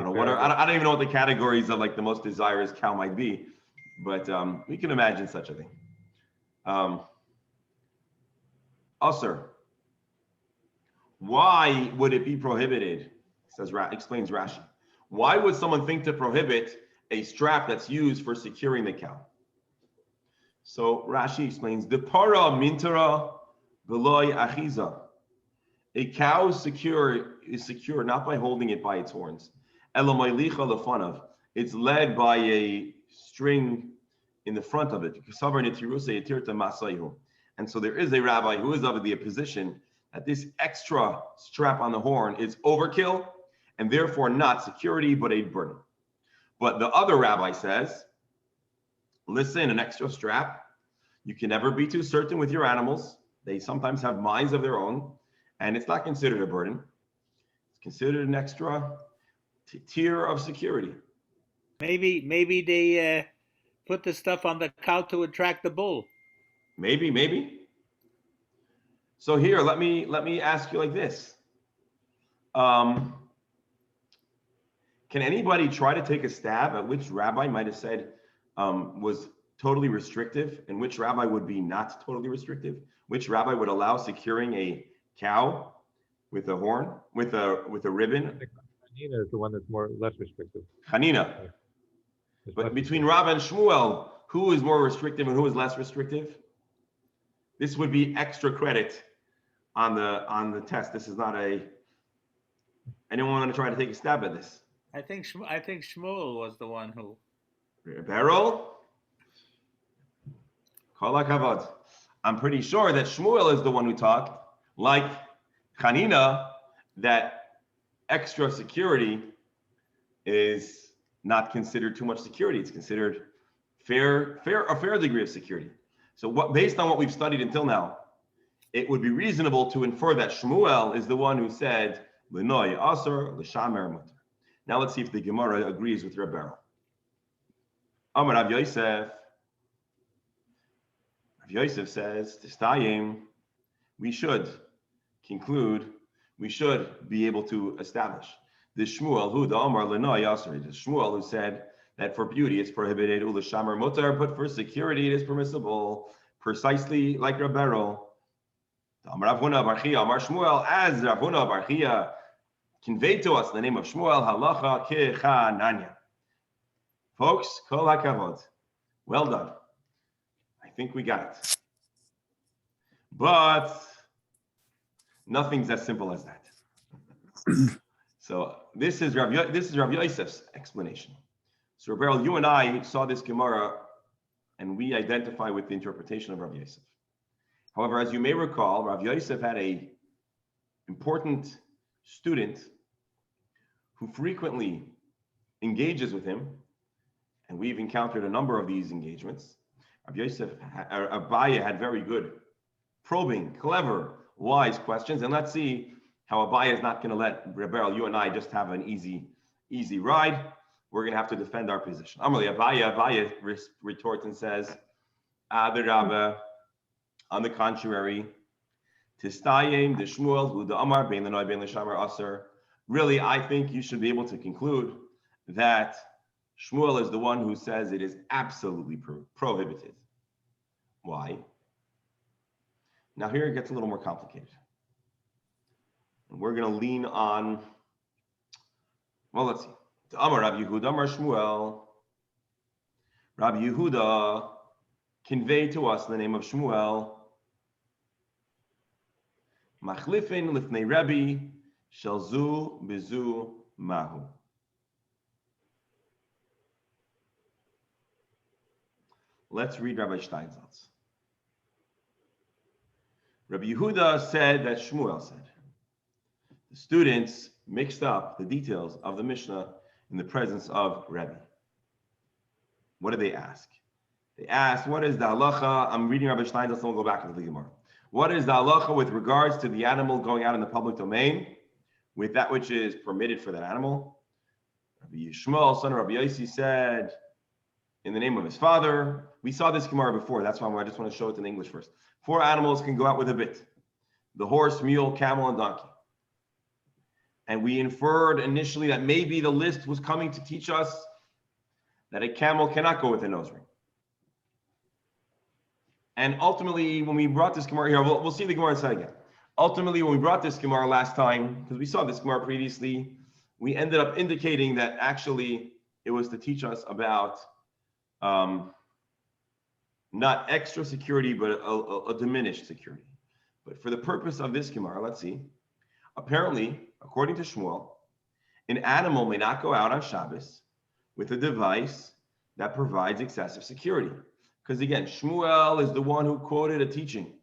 S1: don't even know what the categories of, like, the most desirous cow might be, but we can imagine such a thing. Usher, why would it be prohibited? Explains Rashi. Why would someone think to prohibit a strap that's used for securing the cow? So Rashi explains, the para mintara veloy achiza. A cow is secure not by holding it by its horns. Elomaylicha lefanav. It's led by a string in the front of it. And so there is a rabbi who is of the position that this extra strap on the horn is overkill and therefore not security, but a burden. But the other rabbi says, listen, an extra strap, you can never be too certain with your animals. They sometimes have minds of their own, and it's not considered a burden. It's considered an extra tier of security.
S2: Maybe they put the stuff on the cow to attract the bull.
S1: Maybe. So here, let me ask you like this. Can anybody try to take a stab at which rabbi might have said was totally restrictive and which rabbi would be not totally restrictive? Which rabbi would allow securing a cow with a horn, with a ribbon?
S6: Hanina is the one that's less restrictive.
S1: Hanina. But between Rav and Shmuel, who is more restrictive and who is less restrictive? This would be extra credit on the test. This is not a. Anyone want to try to take a stab at this?
S2: I think Shmuel was the one who.
S1: Beryl? Kol hakavod. I'm pretty sure that Shmuel is the one who talked, like Hanina, that extra security is not considered too much security. It's considered a fair degree of security. So based on what we've studied until now, it would be reasonable to infer that Shmuel is the one who said, L'noi asur, l'shamer mutar. Now let's see if the Gemara agrees with Beryl. Amar Rav Yosef. Rav Yosef says, Tistayim, we should conclude, we should be able to establish the Shmuel who the Amar L'noi asur, the Shmuel who said that for beauty it's prohibited, u'l'shamer mutar, but for security it is permissible, precisely like Beryl. Amar Rav Huna bar Chia, Amar Shmuel, as Rav Huna bar Chia conveyed to us in the name of Shmuel, halacha kechananya. Folks, kol hakavod. Well done. I think we got it. But nothing's as simple as that. So this is Rav Yosef's explanation. So Beryl, you and I saw this Gemara and we identify with the interpretation of Rav Yosef. However, as you may recall, Rav Yosef had a important student who frequently engages with him, and we've encountered a number of these engagements. Rav Yosef, Abaye had very good, probing, clever, wise questions, and let's see how Abaye is not going to let Beryl, you and I, just have an easy ride. We're going to have to defend our position. Abaye retorts and says, Adarabba, on the contrary, Tistayim de Shmuel hu de Amar bein lenoi bein leshamar aser. Really, I think you should be able to conclude that Shmuel is the one who says it is absolutely prohibited. Why? Now here it gets a little more complicated. And we're going to lean on, well, let's see. Amar Rabbi Yehuda, Amar Shmuel. Rabbi Yehuda conveyed to us in the name of Shmuel, Machlifin lifnei Rebbe, shelzu bizu mahu. Let's read Rabbi Steinsaltz. Rabbi Yehuda said that Shmuel said. The students mixed up the details of the Mishnah in the presence of Rebbe. What did they ask? They asked, what is the halacha? I'm reading Rabbi Steinsaltz, so we'll go back to the Gemara. What is the halacha with regards to the animal going out in the public domain with that which is permitted for that animal? Rabbi Yishmael, son of Rabbi Yossi, said, in the name of his father. We saw this Gemara before. That's why I just want to show it in English first. 4 animals can go out with a bit: the horse, mule, camel, and donkey. And we inferred initially that maybe the list was coming to teach us that a camel cannot go with a nose ring. And ultimately, when we brought this Gemara here, we'll see the Gemara inside again. Ultimately, when we brought this Gemara last time, because we saw this Gemara previously, we ended up indicating that actually it was to teach us about not extra security, but a diminished security. But for the purpose of this Gemara, let's see. Apparently, according to Shmuel, an animal may not go out on Shabbos with a device that provides excessive security. Because again, Shmuel is the one who quoted a teaching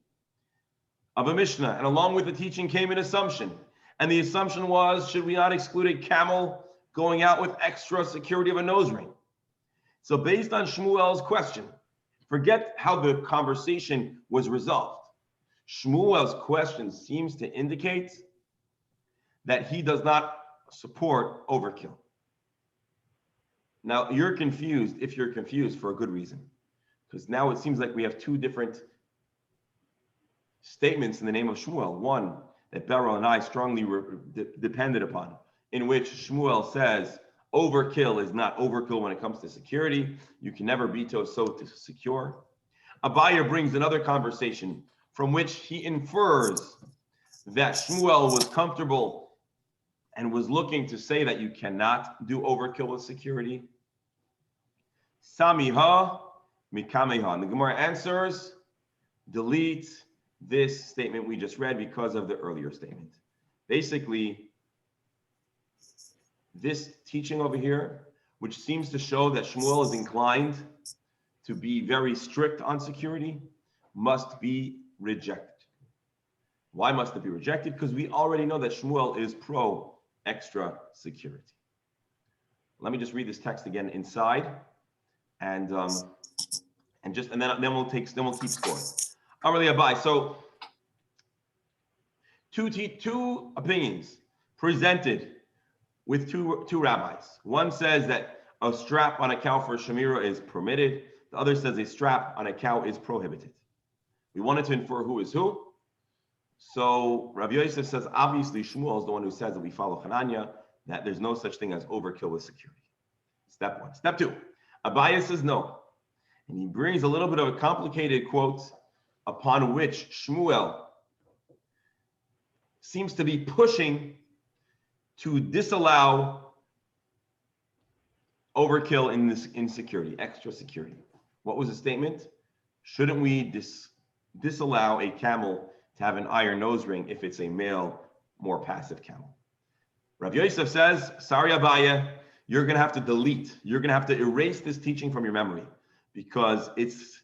S1: of a Mishnah, and along with the teaching came an assumption. And the assumption was, should we not exclude a camel going out with extra security of a nose ring? So based on Shmuel's question, forget how the conversation was resolved. Shmuel's question seems to indicate that he does not support overkill. Now, you're confused if you're confused for a good reason, because now it seems like we have 2 different statements in the name of Shmuel. One that Beryl and I strongly depended upon, in which Shmuel says overkill is not overkill when it comes to security. You can never be so secure. Abaya brings another conversation from which he infers that Shmuel was comfortable and was looking to say that you cannot do overkill with security. Samiha mikameha. And the Gemara answers, delete this statement we just read because of the earlier statement. Basically, this teaching over here, which seems to show that Shmuel is inclined to be very strict on security, must be rejected. Why must it be rejected? Because we already know that Shmuel is pro extra security. Let me just read this text again inside, and then we'll keep score. Amarli Abai. So two opinions presented with two rabbis. One says that a strap on a cow for Shemira is permitted. The other says a strap on a cow is prohibited. We wanted to infer who is who. So Rabbi Yosef says, obviously Shmuel is the one who says that we follow Hananya, that there's no such thing as overkill with security. Step 1. Step 2, Abaye says no. And he brings a little bit of a complicated quote upon which Shmuel seems to be pushing to disallow overkill in security, extra security. What was the statement? Shouldn't we disallow a camel to have an iron nose ring if it's a male, more passive camel? Rav Yosef says, sorry Abaye, you're going to have to delete, you're going to have to erase this teaching from your memory because it's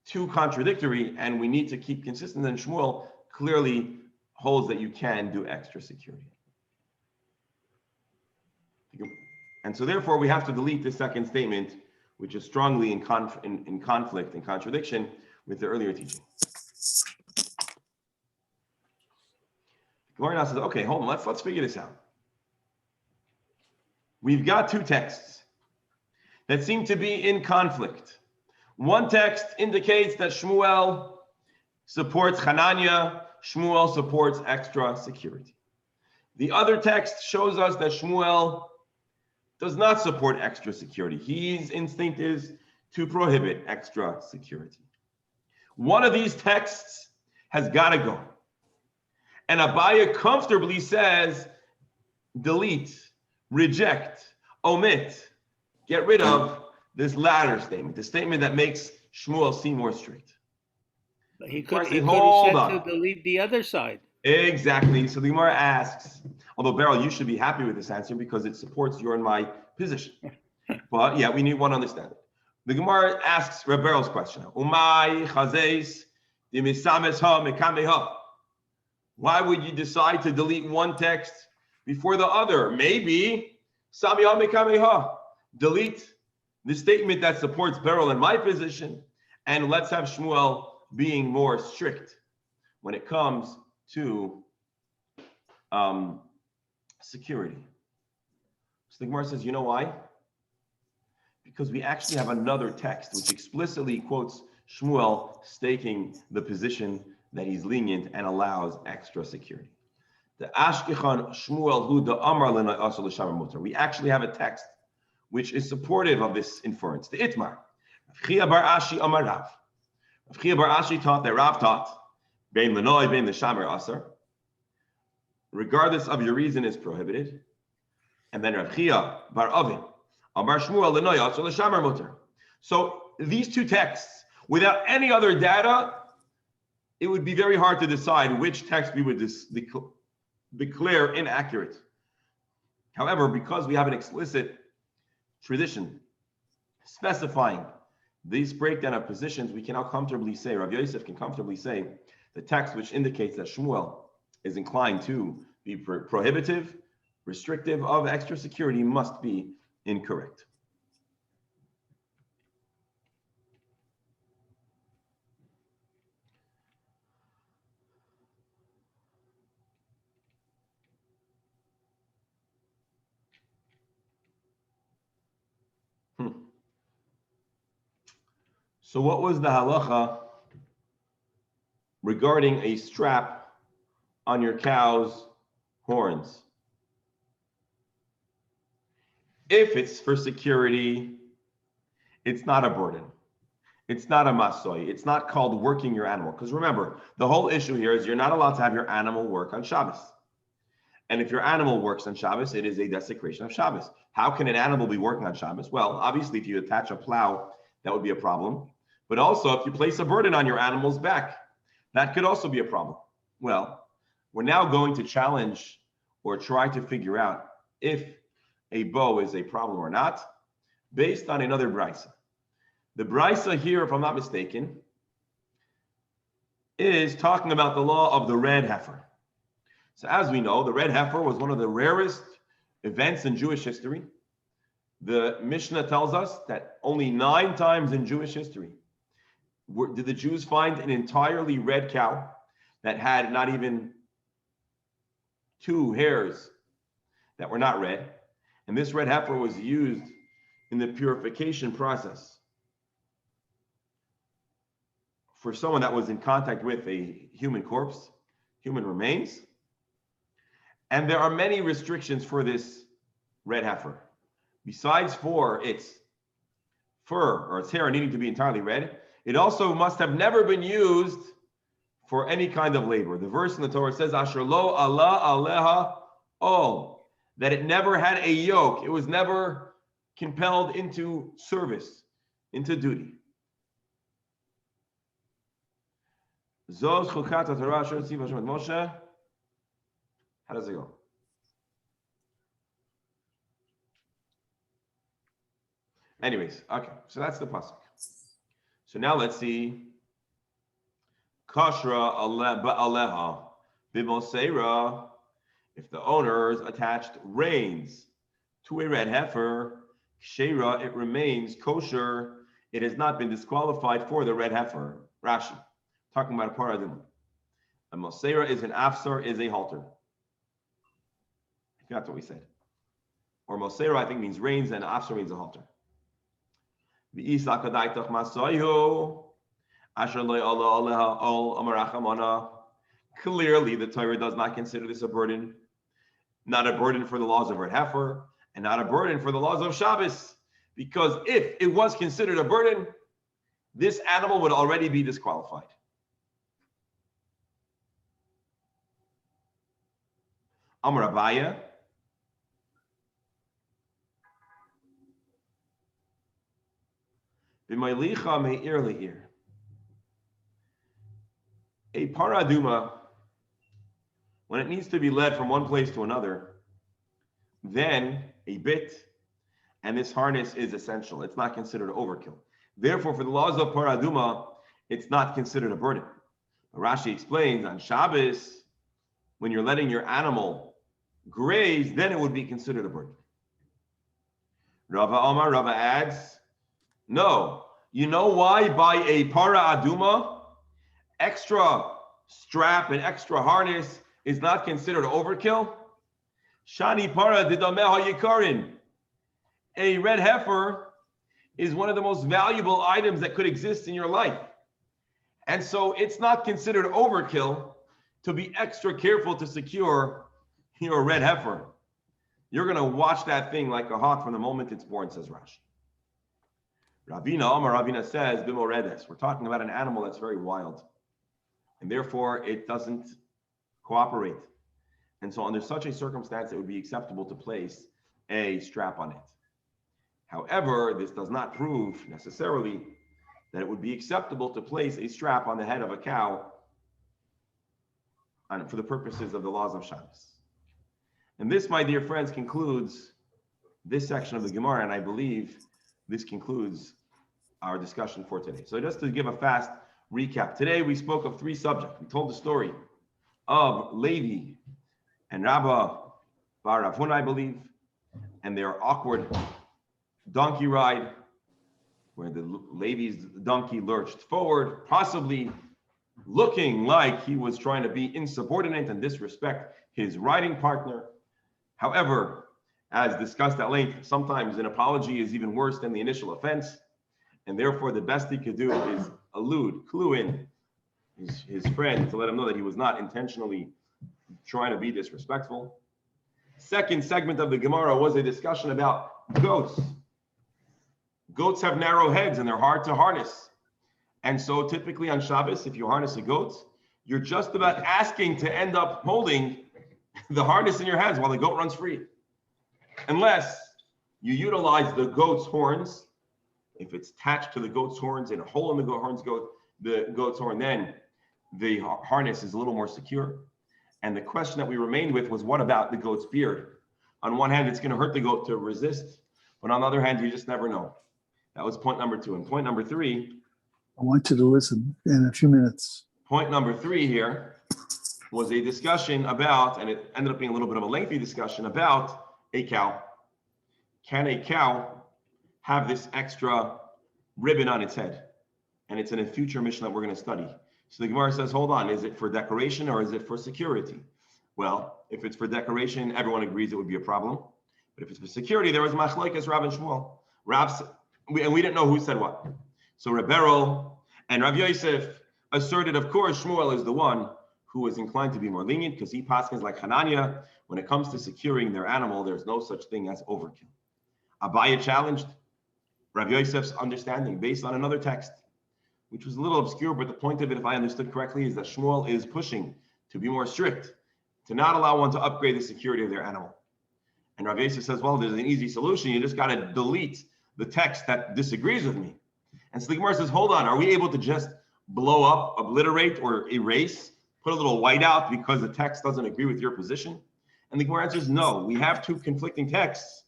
S1: too contradictory and we need to keep consistent. And Shmuel clearly holds that you can do extra security. And so therefore we have to delete the second statement, which is strongly in conflict and contradiction with the earlier teaching. Gemara now says, okay, hold on, let's figure this out. We've got 2 texts that seem to be in conflict. One text indicates that Shmuel supports Hananya. Shmuel supports extra security. The other text shows us that Shmuel does not support extra security. His instinct is to prohibit extra security. One of these texts has got to go. And Abaya comfortably says, delete, reject, omit, get rid of this latter statement, the statement that makes Shmuel seem more strict.
S2: He could have said to delete the other side.
S1: Exactly. So the Gemara asks, although Beryl, you should be happy with this answer because it supports your and my position. But yeah, we need one understanding. The Gemara asks Reb Beryl's question. Umay chazes dimisames ha mekame ha. Why would you decide to delete one text before the other? Maybe sami ha mekame ha. Delete the statement that supports Beryl and my position, and let's have Shmuel being more strict when it comes to security. So the Gemara says, you know why? Because we actually have another text which explicitly quotes Shmuel staking the position that he's lenient and allows extra security. The Ashkechan Shmuel hu da Amar lena asal l'shamar mutar. We actually have a text which is supportive of this inference. The Itmar. Rav Chia bar Ashi Amar Rav. Rav Chia bar Ashi taught that Rav taught bein lenoi bein l'shamar asar. Regardless of your reason is prohibited. And then Rav Chia bar Avin Amar Shmuel lenoi asal l'shamar mutar. So these two texts, without any other data, it would be very hard to decide which text we would declare inaccurate. However, because we have an explicit tradition specifying this breakdown of positions, we can now comfortably say, Rav Yosef can comfortably say, the text which indicates that Shmuel is inclined to be prohibitive, restrictive of extra security must be incorrect. So what was the halacha regarding a strap on your cow's horns? If it's for security, it's not a burden. It's not a masoi. It's not called working your animal. Because remember, the whole issue here is you're not allowed to have your animal work on Shabbos. And if your animal works on Shabbos, it is a desecration of Shabbos. How can an animal be working on Shabbos? Well, obviously, if you attach a plow, that would be a problem. But also, if you place a burden on your animal's back, that could also be a problem. Well, we're now going to challenge or try to figure out if a bow is a problem or not, based on another brisa. The brisa here, if I'm not mistaken, is talking about the law of the red heifer. So as we know, the red heifer was one of the rarest events in Jewish history. The Mishnah tells us that only 9 times in Jewish history did the Jews find an entirely red cow that had not even 2 hairs that were not red. And this red heifer was used in the purification process for someone that was in contact with a human corpse, human remains. And there are many restrictions for this red heifer. Besides for its fur or its hair needing to be entirely red, it also must have never been used for any kind of labor. The verse in the Torah says, Asher lo Allah aleha ol, that it never had a yoke. It was never compelled into service, into duty. Zos chukat haTorah asher tziva Hashem et Moshe. How does it go? Anyways, okay, so that's the pasuk. So now let's see. Kashra aleha b'moseira. If the owners attached reins to a red heifer, kshera, it remains kosher. It has not been disqualified for the red heifer. Rashi, talking about a paradigm. A moseira is an afsar, is a halter. That's what we said. Or moseira, I think, means reins, and afsar means a halter. Clearly, the Torah does not consider this a burden, not a burden for the laws of Red Heifer, and not a burden for the laws of Shabbos, because if it was considered a burden, this animal would already be disqualified. Amar Abaya, b'maylicha me'ir le'ir. A paraduma, when it needs to be led from one place to another, then a bit and this harness is essential. It's not considered overkill. Therefore, for the laws of paraduma, it's not considered a burden. Rashi explains on Shabbos, when you're letting your animal graze, then it would be considered a burden. Rava adds, no. You know why by a para aduma, extra strap and extra harness is not considered overkill? Shani para didameha yikarin. A red heifer is one of the most valuable items that could exist in your life. And so it's not considered overkill to be extra careful to secure your red heifer. You're going to watch that thing like a hawk from the moment it's born, says Rashi. Ravina says, Bimoredes. We're talking about an animal that's very wild. And therefore, it doesn't cooperate. And so under such a circumstance, it would be acceptable to place a strap on it. However, this does not prove necessarily that it would be acceptable to place a strap on the head of a cow for the purposes of the laws of Shabbos. And this, my dear friends, concludes this section of the Gemara, and I believe this concludes our discussion for today. So just to give a fast recap, today we spoke of three subjects. We told the story of Levi and Rabba Bar Rav Huna, I believe, and their awkward donkey ride, where the Levi's donkey lurched forward, possibly looking like he was trying to be insubordinate and disrespect his riding partner. However, as discussed at length, sometimes an apology is even worse than the initial offense, and therefore the best he could do is clue in his friend to let him know that he was not intentionally trying to be disrespectful. Second segment of the Gemara was a discussion about goats. Goats have narrow heads and they're hard to harness. And so typically on Shabbos, if you harness a goat, you're just about asking to end up holding the harness in your hands while the goat runs free. Unless you utilize the goat's horns. If it's attached to the goat's horns in a hole in the goat's horn, then the harness is a little more secure. And the question that we remained with was, what about the goat's beard? On one hand, it's going to hurt the goat to resist, but on the other hand, you just never know. That was point number 2. And point number 3.
S3: I want you to listen in a few minutes.
S1: Point number 3 here was a discussion about, and it ended up being a little bit of a lengthy discussion about a cow. Can a cow have this extra ribbon on its head? And it's in a future mission that we're going to study. So the Gemara says, hold on, is it for decoration or is it for security? Well, if it's for decoration, everyone agrees it would be a problem. But if it's for security, there was machlokes Rav and Shmuel. And we didn't know who said what. So Reb Berel and Rav Yosef asserted, of course, Shmuel is the one who was inclined to be more lenient because he paskins like Hanania. When it comes to securing their animal, there's no such thing as overkill. Abaya challenged Rav Yosef's understanding based on another text, which was a little obscure, but the point of it, if I understood correctly, is that Shmuel is pushing to be more strict, to not allow one to upgrade the security of their animal. And Rav Yosef says, well, there's an easy solution. You just got to delete the text that disagrees with me. And so the Gemara says, hold on, are we able to just blow up, obliterate, or erase, put a little white out because the text doesn't agree with your position? And the Gemara answers, no, we have two conflicting texts,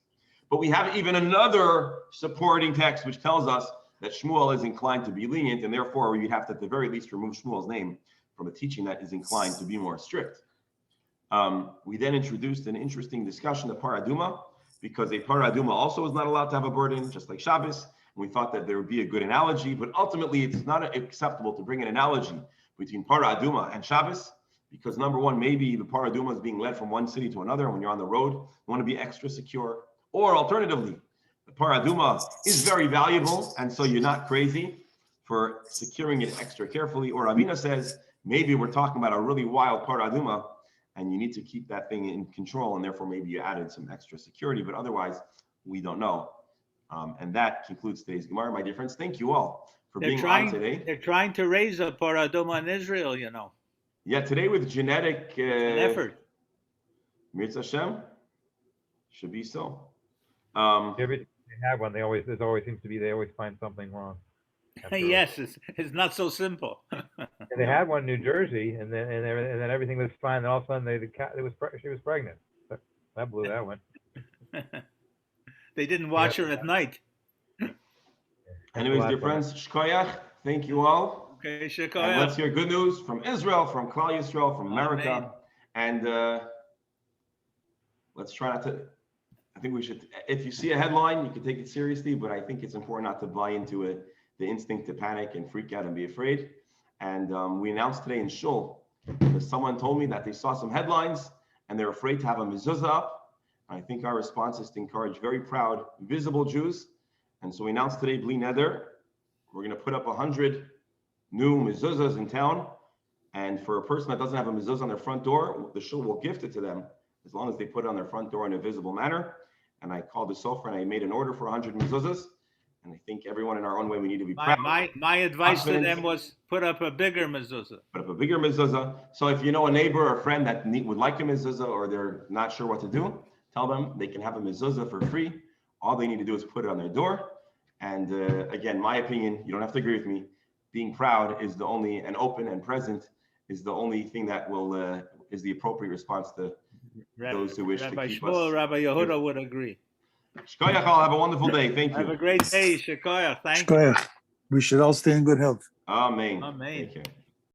S1: but we have even another supporting text which tells us that Shmuel is inclined to be lenient, and therefore we'd have to at the very least remove Shmuel's name from a teaching that is inclined to be more strict. We then introduced an interesting discussion of paraduma, because a paraduma also is not allowed to have a burden, just like Shabbos. And we thought that there would be a good analogy, but ultimately it's not acceptable to bring an analogy between paraduma and Shabbos, because number one, maybe the paraduma is being led from one city to another, and when you're on the road, you want to be extra secure. Or alternatively, the paraduma is very valuable, and so you're not crazy for securing it extra carefully. Or Ravina says, maybe we're talking about a really wild paraduma, and you need to keep that thing in control, and therefore maybe you added some extra security, but otherwise we don't know. And that concludes today's Gemara, my dear friends. Thank you all for being on today.
S2: They're trying to raise a paraduma in Israel, you know.
S1: Yeah, today with genetic
S2: An effort.
S1: Mirza Hashem, should be so.
S6: Every time they have one, they always find something wrong.
S2: Yes, it's not so simple.
S6: And they had one in New Jersey, and then everything was fine. And all of a sudden, she was pregnant. That blew that one.
S2: They didn't watch her at night.
S1: Anyways, dear friends, shkoyach, thank you all.
S2: Okay,
S1: And
S2: shkoyach.
S1: let's hear good news from Israel, from Klal Yisrael, from America.
S2: Amen.
S1: And let's try not to, I think we should, if you see a headline, you can take it seriously, but I think it's important not to buy into it, the instinct to panic and freak out and be afraid. And we announced today in Shul, because someone told me that they saw some headlines and they're afraid to have a mezuzah up. I think our response is to encourage very proud, visible Jews. And so we announced today, Bli Neder, we're going to put up 100 new mezuzahs in town. And for a person that doesn't have a mezuzah on their front door, the shul will gift it to them as long as they put it on their front door in a visible manner. And I called the sofer and I made an order for 100 mezuzahs. And I think everyone in our own way, we need to be proud.
S2: My advice to them was put up a bigger mezuzah.
S1: Put up a bigger mezuzah. So if you know a neighbor or a friend that would like a mezuzah or they're not sure what to do, tell them they can have a mezuzah for free. All they need to do is put it on their door. And again, my opinion, you don't have to agree with me. Being proud is the only, and open and present is the only thing that will is the appropriate response to those who wish to keep us.
S2: Rabbi Yehuda would agree.
S1: Shkoyach, have a wonderful day. Thank you.
S2: Have a great day, Shkoyach. Thank you.
S3: Shkoyach. We should all stay in good health.
S1: Amen.
S2: Amen.
S1: Take care.